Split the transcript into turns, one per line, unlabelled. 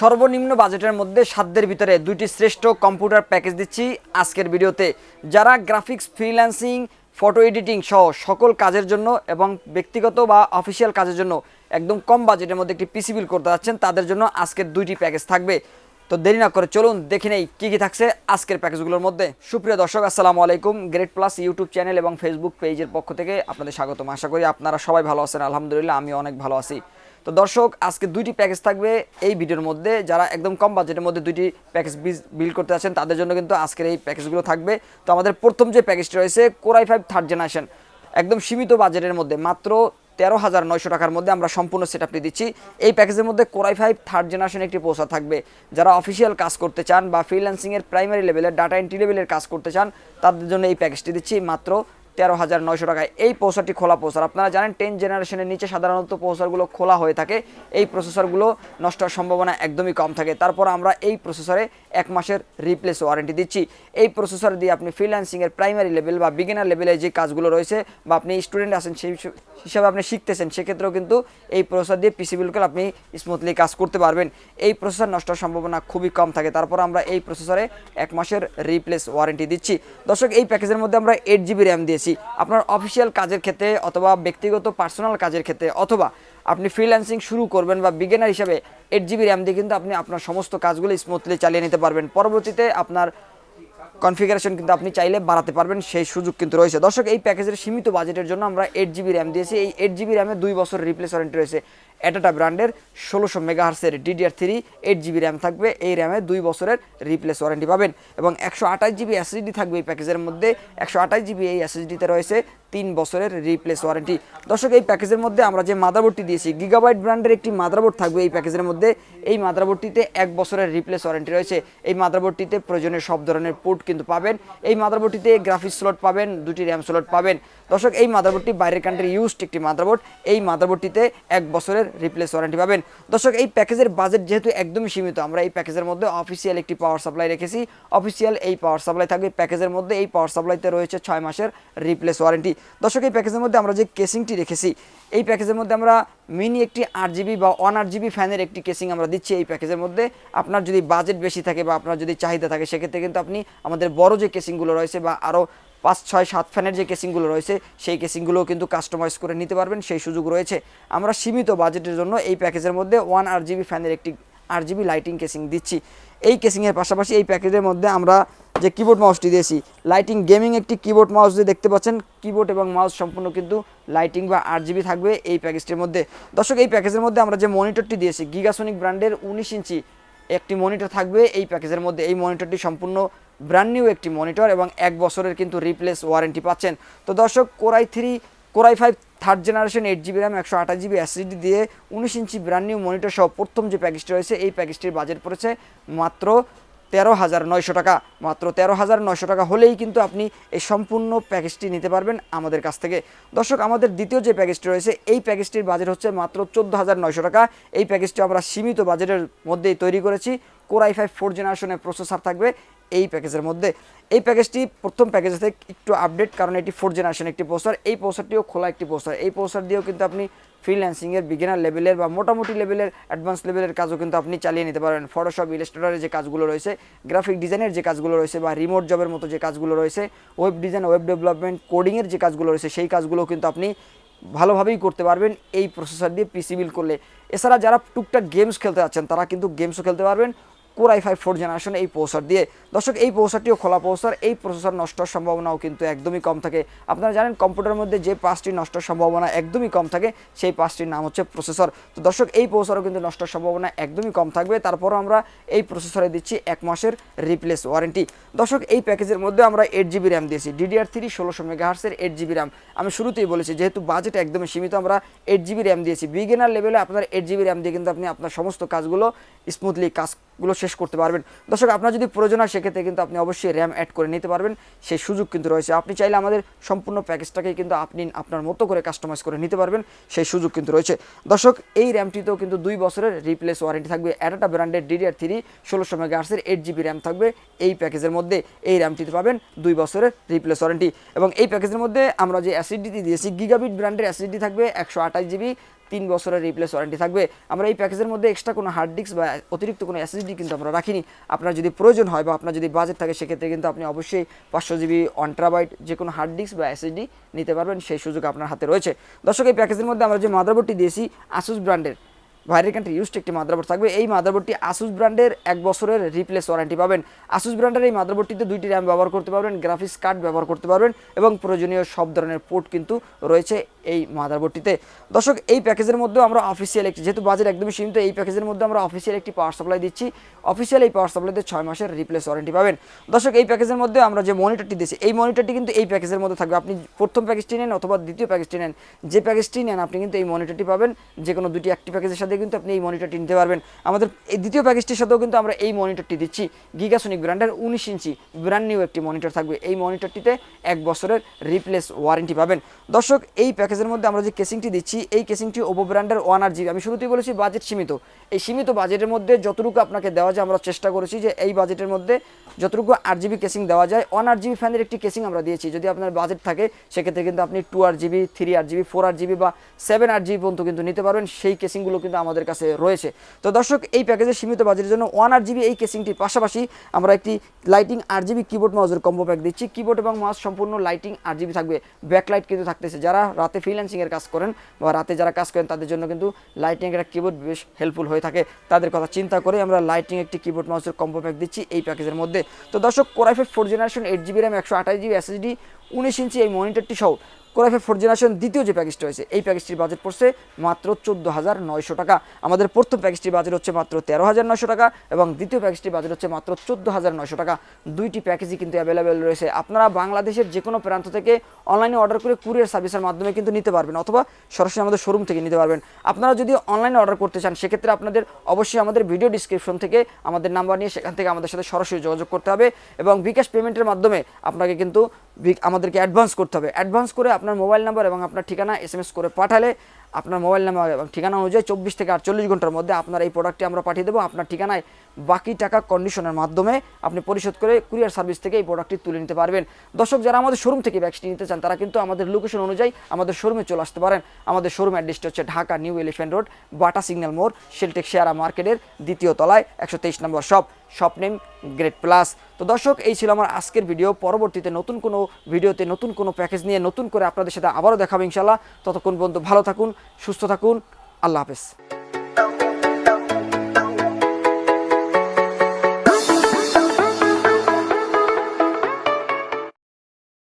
সর্বনিম্ন বাজেটের মধ্যে সাধ্যের ভিতরে দুইটি শ্রেষ্ঠ কম্পিউটার প্যাকেজ দিচ্ছি আজকের ভিডিওতে। যারা গ্রাফিক্স, ফ্রিল্যান্সিং, ফটো এডিটিং সহ সকল কাজের জন্য এবং ব্যক্তিগত বা অফিসিয়াল কাজের জন্য একদম কম বাজেটের মধ্যে একটি পিসি বিল্ড করতে যাচ্ছেন, তাদের জন্য আজকের দুইটি প্যাকেজ থাকবে। তো দেরি না করে চলুন দেখে নেই কী কী থাকছে আজকের প্যাকেজগুলোর মধ্যে। সুপ্রিয় দর্শক, আসসালামু আলাইকুম। গ্রেট প্লাস ইউটিউব চ্যানেল এবং ফেসবুক পেজের পক্ষ থেকে আপনাদের স্বাগতম। আশা করি আপনারা সবাই ভালো আছেন। আলহামদুলিল্লাহ, আমি অনেক ভালো আছি। তো দর্শক, আজকে দুইটি প্যাকেজ থাকবে এই ভিডিওর মধ্যে। যারা একদম কম বাজেটের মধ্যে দুইটি প্যাকেজ বিল্ড করতে আছেন, তাদের জন্য কিন্তু আজকের এই প্যাকেজগুলো থাকবে। তো আমাদের প্রথম যে প্যাকেজটি রয়েছে, কোরাই 5 থার্ড জেনারেশন, একদম সীমিত বাজেটের মধ্যে মাত্র 13,900 টাকার মধ্যে আমরা সম্পূর্ণ সেটআপটি দিচ্ছি। এই প্যাকেজের মধ্যে কোরাই 5 থার্ড জেনারেশন একটি প্রসেসর থাকবে। যারা অফিসিয়াল কাজ করতে চান বা ফ্রিল্যান্সিংয়ের প্রাইমারি লেভেলের ডাটা এন্ট্রি লেভেলের কাজ করতে চান, তাদের জন্য এই প্যাকেজটি দিচ্ছি মাত্র 13,900 টাকায়। এই প্রসেসরটি খোলা প্রসেসর। আপনারা জানেন 10 জেনারেশনের নিচে সাধারণত প্রসেসরগুলো খোলা হয়ে থাকে। এই প্রসেসরগুলো নষ্ট হওয়ার সম্ভাবনা একদমই কম থাকে। তারপর আমরা এই প্রসেসরে 1 মাসের রিপ্লেস ওয়ারেন্টি দিচ্ছি। এই প্রসেসর দিয়ে আপনি ফ্রিল্যান্সিংয়ের প্রাইমারি লেভেল বা বিগিনার লেভেলে যে কাজগুলো রয়েছে বা আপনি স্টুডেন্ট আছেন সেই হিসাবে আপনি শিখতেছেন, সেক্ষেত্রেও কিন্তু এই প্রসেসর দিয়ে পিসি বিল্ড করে আপনি স্মুথলি কাজ করতে পারবেন। এই প্রসেসর নষ্ট হওয়ার সম্ভাবনা খুবই কম থাকে। তারপর আমরা এই প্রসেসরে 1 মাসের রিপ্লেস ওয়ারেন্টি দিচ্ছি। দর্শক, এই প্যাকেজের মধ্যে আমরা 8GB র্যাম দিয়েছি। আপনার অফিসিয়াল কাজের ক্ষেত্রে অথবা ব্যক্তিগত পার্সোনাল কাজের ক্ষেত্রে অথবা আপনি ফ্রিল্যান্সিং শুরু করবেন বা বিগিনার হিসাবে 8GB র্যাম দিয়ে কিন্তু আপনি আপনার সমস্ত কাজগুলো স্মুথলি চালিয়ে নিতে পারবেন। পরবর্তীতে আপনার কনফিগারেশন কিন্তু আপনি চাইলে বাড়াতে পারবেন, সেই সুযোগ কিন্তু রয়েছে। দর্শক, এই প্যাকেজের সীমিত বাজেটের জন্য আমরা 8GB র্যাম দিয়েছি। এই 8GB র্যামে 2 বছর রিপ্লেস ওয়ারেন্টি রয়েছে। BATA ব্র্যান্ডের 1600 মেগাহার্সের DDR3 8GB র্যাম থাকবে। এই র্যামে 2 বছরের রিপ্লেস ওয়ারেন্টি পাবেন এবং 128GB SSD থাকবে এই প্যাকেজের মধ্যে। 128GB এই SSDতে রয়েছে 3 বছরের রিপ্লেস ওয়ারেন্টি। দর্শক, এই প্যাকেজের মধ্যে আমরা যে মাদারবোর্ডটি দিয়েছি, গিগাবাইট ব্র্যান্ডের একটি মাদারবোর্ড থাকবে এই প্যাকেজের মধ্যে। এই মাদারবোর্ডটিতে 1 বছরের রিপ্লেস ওয়ারেন্টি রয়েছে। এই মাদারবোর্ডটিতে প্রয়োজনীয় সব ধরনের পোর্ট কিন্তু পাবেন। এই মাদারবোর্ডটিতে গ্রাফিক্স স্লট পাবেন, 2টি র্যাম স্লট পাবেন। দর্শক, এই মাদারবোর্ডটি বাইরের কান্ট্রি ইউজড একটি মাদারবোর্ড। এই মাদারবোর্ডটিতে 1 বছরের রিপ্লেস ওয়ারেন্টি পাবেন। দর্শক, এই প্যাকেজের বাজেট যেহেতু একদমই সীমিত, আমরা এই প্যাকেজের মধ্যে অফিসিয়াল একটি পাওয়ার সাপ্লাই রেখেছি। অফিসিয়াল এই পাওয়ার সাপ্লাই থাকবে প্যাকেজের মধ্যে। এই পাওয়ার সাপ্লাইতে রয়েছে 6 মাসের রিপ্লেস ওয়ারেন্টি। দর্শক, এই প্যাকেজের মধ্যে আমরা যে কেসিংটি রেখেছি, এই প্যাকেজের মধ্যে আমরা মিনি একটি 8GB বা 1/8GB ফ্যানের একটি কেসিং আমরা দিচ্ছি এই প্যাকেজের মধ্যে। আপনার যদি বাজেট বেশি থাকে বা আপনার যদি চাহিদা থাকে, সেক্ষেত্রে কিন্তু আপনি আমাদের বড় যে কেসিংগুলো রয়েছে বা আরও 5, 6, 7 ফ্যানের যে কেসিংগুলো রয়েছে, সেই কেসিংগুলোও কিন্তু কাস্টমাইজ করে নিতে পারবেন, সেই সুযোগ রয়েছে। আমরা সীমিত বাজেটের জন্য এই প্যাকেজের মধ্যে 1/8GB ফ্যানের একটি 8GB লাইটিং কেসিং দিচ্ছি। এই কেসিংয়ের পাশাপাশি এই প্যাকেজের মধ্যে আমরা যে কিবোর্ড মাউসটি দিয়েছি, লাইটিং গেমিং একটি কিবোর্ড মাউস যে দেখতে পাচ্ছেন, কিবোর্ড এবং মাউস সম্পূর্ণ কিন্তু লাইটিং বা 8GB থাকবে এই প্যাকেজটির মধ্যে। দর্শক, এই প্যাকেজের মধ্যে আমরা যে মনিটরটি দিয়েছি, গিগাসনিক ব্র্যান্ডের 19 ইঞ্চি একটি মনিটর থাকবে এই প্যাকেজের মধ্যে। এই মনিটরটি সম্পূর্ণ ব্র্যান্ড নিউ একটি মনিটর এবং 1 বছরের কিন্তু রিপ্লেস ওয়ারেন্টি পাচ্ছেন। তো দর্শক, core i 5 third generation 8GB RAM 128GB SSD দিয়ে 19 ইঞ্চি ব্র্যান্ড নিউ মনিটর সহ প্রথম যে প্যাকেজটি রয়েছে, এই প্যাকেজটির বাজেট পড়েছে মাত্র 13,900 টাকা। মাত্র 13,900 টাকা হলেই কিন্তু আপনি এই সম্পূর্ণ প্যাকেজটি নিতে পারবেন আমাদের কাছ থেকে। দর্শক, আমাদের দ্বিতীয় যে প্যাকেজটি রয়েছে, এই প্যাকেজটির বাজেট হচ্ছে মাত্র 14,900 টাকা। এই প্যাকেজটি আমরা সীমিত বাজেটের মধ্যেই তৈরি করেছি। কোরাই 5 4th জেনারেশনের প্রসেসর থাকবে এই প্যাকেজের মধ্যে। এই প্যাকেজটি প্রথম প্যাকেজ থেকে একটু আপডেট, কারণ এটি 4th জেনারেশন একটি প্রসেসর। এই প্রসেসরটিও খোলা একটি প্রসেসর। এই প্রসেসর দিয়েও কিন্তু আপনি ফ্রিল্যান্সিংয়ের বিগিনার লেভেলের বা মোটামুটি লেভেলের অ্যাডভান্স লেভেলের কাজও কিন্তু আপনি চালিয়ে নিতে পারবেন। ফটোশপ, ইলাস্ট্রেটরের যে কাজগুলো রয়েছে, গ্রাফিক ডিজাইনের যে কাজগুলো রয়েছে বা রিমোট জবের মতো যে কাজগুলো রয়েছে, ওয়েব ডিজাইন, ওয়েব ডেভেলপমেন্ট, কোডিংয়ের যে কাজগুলো রয়েছে, সেই কাজগুলো কিন্তু আপনি ভালোভাবেই করতে পারবেন এই প্রসেসর দিয়ে পিসি বিল্ড করলে। এছাড়া যারা টুকটাক গেমস খেলতে যাচ্ছেন, তারা কিন্তু গেমসও খেলতে পারবেন কোরাই 5 4th জেনারেশন এই প্রসেসর দিয়ে। দর্শক, এই প্রসেসরটিও খোলা প্রসেসর। এই প্রসেসর নষ্ট হওয়ার সম্ভাবনাও কিন্তু একদমই কম থাকে। আপনারা জানেন কম্পিউটারের মধ্যে যে 5টি নষ্ট হওয়ার সম্ভাবনা একদমই কম থাকে, সেই 5টির নাম হচ্ছে প্রসেসর। তো দর্শক, এই প্রসেসরও কিন্তু নষ্ট হওয়ার সম্ভাবনা একদমই কম থাকবে। তারপরও আমরা এই প্রসেসরে দিচ্ছি 1 মাসের রিপ্লেস ওয়ারেন্টি। দর্শক, এই প্যাকেজের মধ্যে আমরা 8GB র্যাম দিয়েছি, DDR3 1600 মেগাহার্সের 8GB র্যাম। আমি শুরুতেই বলেছি, যেহেতু বাজেট একদমই সীমিত, আমরা 8GB র্যাম দিয়েছি। বিগিনার লেভেলে আপনার 8GB র্যাম দিয়ে কিন্তু আপনি আপনার সমস্ত কাজগুলো স্মুথলি কাজগুলো শেষ করতে পারবেন। দর্শক, আপনার যদি প্রয়োজন হয়, সেক্ষেত্রে কিন্তু আপনি অবশ্যই র্যাম অ্যাড করে নিতে পারবেন, সেই সুযোগ কিন্তু রয়েছে। আপনি চাইলে আমাদের সম্পূর্ণ প্যাকেজটাকে কিন্তু আপনি আপনার মতো করে কাস্টমাইজ করে নিতে পারবেন, সেই সুযোগ কিন্তু রয়েছে। দর্শক, এই র্যামটিতেও কিন্তু 2 বছরের রিপ্লেস ওয়ারেন্টি থাকবে। BATA ব্র্যান্ডের DDR3 1600 মেগাহার্সের 8GB র্যাম থাকবে এই প্যাকেজের মধ্যে। এই র্যামটিতে পাবেন 2 বছরের রিপ্লেস ওয়ারেন্টি। এবং এই প্যাকেজের মধ্যে আমরা যে SSD দিয়েছি, গিগাবিট ব্র্যান্ডের SSD থাকবে 128GB 3 বছরের রিপ্লেস ওয়ারেন্টি থাকবে। আমরা এই প্যাকেজের মধ্যে এক্সট্রা কোনো হার্ড ডিস্ক বা অতিরিক্ত কোনো এসএসডি কিন্তু আমরা রাখিনি। আপনার যদি প্রয়োজন হয় বা আপনার যদি বাজেট থাকে সেক্ষেত্রে কিন্তু আপনি অবশ্যই 500 জিবি 1 টেরাবাইট যে কোনো হার্ড ডিস্ক বা এসএসডি নিতে পারবেন, সেই সুযোগ আপনার হাতে রয়েছে। দর্শক, এই প্যাকেজের মধ্যে আমরা যে মাদারবোর্ডটি দিয়েছি আসুস ব্র্যান্ডের বাইরের কান্ট্রি ইউজড একটি মাদারবোর্ড থাকবে। এই মাদারবোর্ডটি আসুস ব্র্যান্ডের 1 বছরের রিপ্লেস ওয়ারেন্টি পাবেন। আসুস ব্র্যান্ডের এই মাদারবোর্ডটিতে 2টি র্যাম ব্যবহার করতে পারবেন, গ্রাফিক্স কার্ড ব্যবহার করতে পারবেন এবং প্রয়োজনীয় সব ধরনের পোর্ট কিন্তু রয়েছে এই মাদারবোর্ডটিতে। দর্শক, এই প্যাকেজের মধ্যে আমরা অফিসিয়াল একটি, যেহেতু বাজেট একদমই সীমিত, এই প্যাকেজের মধ্যে আমরা অফিসিয়াল একটি পাওয়ার সাপ্লাই দিচ্ছি। অফিসিয়াল এই পাওয়ার সাপ্লাইতে 6 মাসের রিপ্লেস ওয়ারেন্টি পাবেন। দর্শক, এই প্যাকেজের মধ্যে আমরা যে মনিটরটি দিচ্ছি এই মনিটরটি কিন্তু এই প্যাকেজের মধ্যে থাকবে। আপনি প্রথম প্যাকেজটি নেন অথবা দ্বিতীয় প্যাকেজটি নেন, যে প্যাকেজটি নেন আপনি কিন্তু এই মনিটরটি পাবেন। যে কোনো দুটি একটি প্যাকেজের সাথে কিন্তু আপনি এই মনিটরটি নিতে পারবেন। আমাদের এই দ্বিতীয় প্যাকেজটির সাথেও কিন্তু আমরা এই মনিটরটি দিচ্ছি, গিগাসনিক ব্র্যান্ডের 19 ইঞ্চি ব্র্যান্ড নিউ একটি মনিটর থাকবে। এই মনিটরটিতে 1 বছরের রিপ্লেস ওয়ারেন্টি পাবেন। দর্শক, এই প্যাকেজের মধ্যে আমরা যে কেসিংটি দিচ্ছি এই কেসিংটি ওপো ব্র্যান্ডের 1 জিবি। আমি শুরুতেই বলেছি বাজেট সীমিত, এই সীমিত বাজেটের মধ্যে যতটুকু আপনাকে দেওয়া যায় আমরা চেষ্টা করেছি যে এই বাজেটের মধ্যে যতটুকু 8 জিবি কেসিং দেওয়া যায়। 1 জিবি ফ্যানের একটি কেসিং আমরা দিয়েছি। যদি আপনার বাজেট থাকে সেক্ষেত্রে কিন্তু আপনি 2 জিবি 3 জিবি 4 জিবি বা 7 জিবি পর্যন্ত কিন্তু নিতে পারবেন। সেই কেসিংগুলো কিন্তু আমাদের কাছে রয়েছে। তো দর্শক, এই প্যাকেজের সীমিত বাজেটের জন্য 1 জিবি এই কেসিংটির পাশাপাশি আমরা একটি লাইটিং 8 জিবি কিবোর্ড মাউসের কম্বো প্যাক দিচ্ছি। কিবোর্ড এবং মাউস সম্পূর্ণ লাইটিং 8 জিবি থাকবে। ব্যাকলাইট কিন্তু থাকতেছে। যারা রাতে ফ্রিল্যান্সিং এর কাজ করেন বা রাতে যারা কাজ করেন তাদের জন্য কিন্তু লাইটিং একটা কিবোর্ড বেশ হেল্পফুল হয়ে থাকে। তাদের কথা চিন্তা করে আমরা লাইটিং একটি কিবোর্ড মাউসের কম্বো প্যাক দিচ্ছি এই প্যাকেজের মধ্যে। তো দর্শক, core i5 4 generation 8 GB RAM 128 GB SSD 19 ইঞ্চি এই মনিটরটি সহ কোর i5 4 জেনারেশন দ্বিতীয় যে প্যাকেজটি রয়েছে এই প্যাকেজটির বাজেট পড়ছে মাত্র 14,900 টাকা। আমাদের প্রথম প্যাকেজটির বাজেট হচ্ছে মাত্র 13,900 টাকা এবং দ্বিতীয় প্যাকেজটির বাজেট হচ্ছে মাত্র 14,900 টাকা। দুইটি প্যাকেজই কিন্তু অ্যাভেলেবেল রয়েছে। আপনারা বাংলাদেশের যে কোনো প্রান্ত থেকে অনলাইনে অর্ডার করে কুরিয়ার সার্ভিসের মাধ্যমে কিন্তু নিতে পারবেন অথবা সরাসরি আমাদের শোরুম থেকে নিতে পারবেন। আপনারা যদি অনলাইনে অর্ডার করতে চান সেক্ষেত্রে আপনাদের অবশ্যই আমাদের ভিডিও ডিসক্রিপশন থেকে আমাদের নাম্বার নিয়ে সেখান থেকে আমাদের সাথে সরাসরি যোগাযোগ করতে হবে এবং বিকাশ পেমেন্টের মাধ্যমে আপনাকে কিন্তু আমাদেরকে অ্যাডভান্স করতে হবে। অ্যাডভান্স করে আপনার মোবাইল নাম্বার এবং আপনার ঠিকানা SMS করে পাঠালে আপনার মোবাইল নাম্বার এবং ঠিকানা অনুযায়ী 24 থেকে 48 ঘন্টার মধ্যে আপনার এই প্রোডাক্টটি আমরা পাঠিয়ে দেবো। আপনার ঠিকানায় বাকি টাকা কন্ডিশনের মাধ্যমে আপনি পরিশোধ করে কুরিয়ার সার্ভিস থেকে এই প্রোডাক্টটি তুলে নিতে পারবেন। দর্শক, যারা আমাদের শোরুম থেকে ব্যাগটি নিতে চান তারা কিন্তু আমাদের লোকেশন অনুযায়ী আমাদের শোরুমে চলে আসতে পারেন। আমাদের শোরুম অ্যাড্রেসটি হচ্ছে ঢাকা নিউ এলিফ্যান্ট রোড, বাটা সিগন্যাল মোড়, শেলটেক শেয়ারা মার্কেটের 2য় তলায় 123 নম্বর শপ নেম গ্রেড প্লাস। তো দর্শক, এই ছিল আমার আজকের ভিডিও। পরবর্তীতে নতুন কোনো ভিডিওতে নতুন কোনো প্যাকেজ নিয়ে নতুন করে আপনাদের সাথে আবারও দেখাবো ইনশাল্লাহ। ততক্ষণ পর্যন্ত ভালো থাকুন, সুস্থ থাকুন, আল্লাহ হাফেজ।